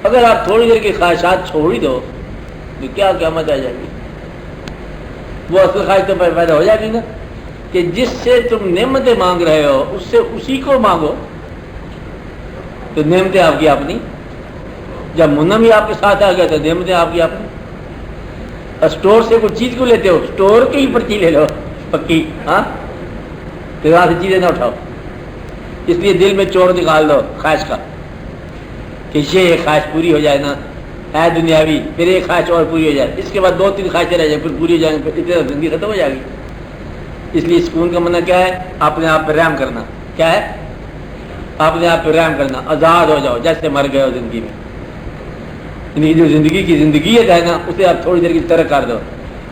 اگر آپ تھوڑی دیر کی خواہشات چھوڑ ہی دو تو کیا قیامت آ جائے گی؟ وہ اصل خواہش تو پیدا ہو جائے گی نا کہ جس سے تم نعمتیں مانگ رہے ہو اس سے اسی کو مانگو، تو نعمتیں آپ کی اپنی. جب منم ہی آپ کے ساتھ آ گیا تو نعمتیں آپ کی اپنی. اسٹور سے کوئی چیز کو لیتے ہو، اسٹور کی ہی پرچی لے لو پکی، ہاں، تو وہاں سے چیزیں نہ اٹھاؤ. اس لیے دل میں چور نکال دو خواہش کا کہ یہ خواہش پوری ہو جائے نا، ہے دنیاوی، پھر ایک خواہش اور پوری ہو جائے، اس کے بعد 2-3 خواہشیں رہ جائیں، پھر پوری ہو جائیں، پھر اتنا زندگی ختم ہو جائے گی. اس لیے سکون کا منع کیا ہے؟ اپنے آپ پہ رحم کرنا. کیا ہے؟ اپنے آپ پہ رحم کرنا. آزاد ہو جاؤ جیسے مر گئے ہو زندگی میں. یعنی جو زندگی کی زندگیت ہے نا اسے آپ تھوڑی دیر کی طرح کر دو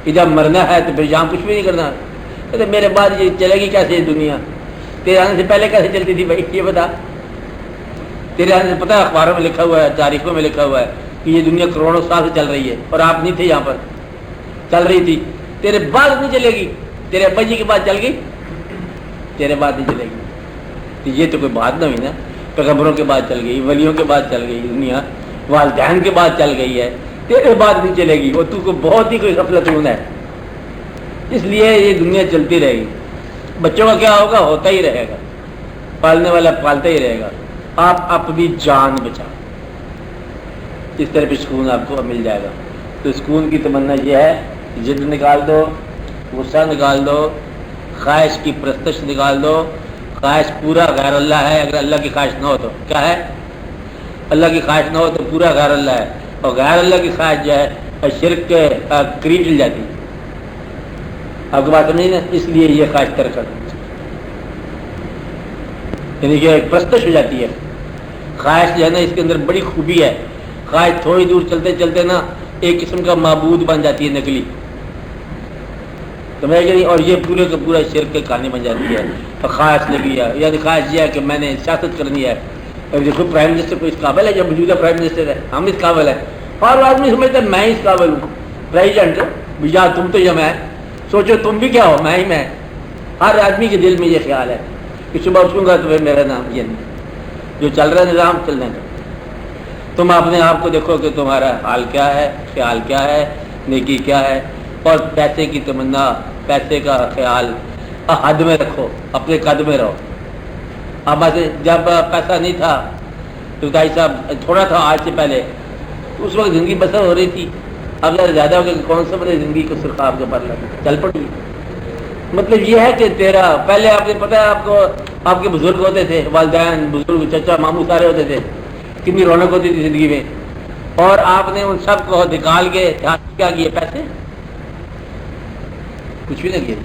کہ جب مرنا ہے تو پھر یہاں کچھ بھی نہیں کرنا. تو میرے بعد یہ چلے گی کیسے یہ دنیا؟ تیرے آنے سے پہلے کیسے چلتی تھی بھائی یہ بتا؟ تیرے آنے سے پتہ ہے اخباروں میں لکھا ہوا ہے، تاریخوں میں لکھا ہوا ہے کہ یہ دنیا کروڑوں سال سے چل رہی ہے اور آپ نہیں تھے یہاں پر. چل رہی تھی، تیرے بعد نہیں چلے گی. تیرے ابا جی کے بعد چل گئی، تیرے بعد نہیں چلے گی. تو یہ تو کوئی بات نہ ہوئی نا. پیغمبروں کے بعد چل گئی، ولیوں کے بعد چل گئی دنیا، والدین کے بعد چل گئی ہے، تیرے بعد نہیں چلے گی. وہ تو کو بہت ہی کوئی غفلتون ہے. اس لیے یہ دنیا چلتی رہے گی. بچوں کا کیا ہوگا؟ ہوتا ہی رہے گا. پالنے والا پالتا ہی رہے گا. آپ اپنی جان بچاؤ، اس طرح پہ سکون آپ کو مل جائے گا. تو سکون کی تمنا یہ ہے، ضد نکال دو، غصہ نکال دو، خواہش کی پرستش نکال دو. خواہش پورا غیر اللہ ہے. اگر اللہ کی خواہش نہ ہو تو کیا ہے؟ اللہ کی خواہش نہ ہو تو پورا غیر اللہ ہے. اور غیر اللہ کی خواہش جو ہے شرک کے قریب چل جاتی ہے. آپ کو بات سمجھ نا؟ اس لیے یہ خواہش ترک کر دو، یعنی کہ ایک پرستش ہو جاتی ہے. خواہش جو ہے نا اس کے اندر بڑی خوبی ہے. خواہش تھوڑی دور چلتے چلتے نا ایک قسم کا معبود بن جاتی ہے، نقلی، سمجھ گئی؟ اور یہ پورے کا پورا شرک کے کہانی بن جاتی ہے. اور خواہش لگی ہے، یعنی خواہش یہ ہے کہ میں نے سیاست کرنی ہے. اور دیکھو پرائم منسٹر کو اس قابل ہے جو موجودہ پرائم منسٹر ہے، ہم اس قابل ہے. اور آدمی سمجھتا ہے میں اس قابل ہوں پریزیڈنٹ، یا تم تو یا میں. سوچو تم بھی کیا ہو، میں ہی میں. ہر آدمی کے دل میں یہ خیال ہے کہ صبح اٹھوں گا تو میرا نام یہ نہیں. جو چل رہا ہے نظام چلنے کا. تم اپنے آپ کو دیکھو کہ تمہارا حال کیا ہے، خیال کیا ہے، نیکی کیا ہے. اور پیسے کی تمنا، پیسے کا خیال حد میں رکھو، اپنے قد میں رہو. اب جب پیسہ نہیں تھا تو بھائی صاحب تھوڑا تھا آج سے پہلے، اس وقت زندگی بسر ہو رہی تھی. اب زیادہ ہو گیا کہ کون سا بڑے زندگی کو صرف آپ کے پر چل پڑی. مطلب یہ ہے کہ تیرا پہلے آپ نے پتہ ہے آپ کو، آپ کے بزرگ ہوتے تھے، والدین، بزرگ، چچا، ماموں سارے ہوتے تھے، کتنی رونق ہوتی تھی زندگی میں. اور آپ نے ان سب کو نکال کے کیا کیے؟ پیسے کچھ بھی نہ کیے.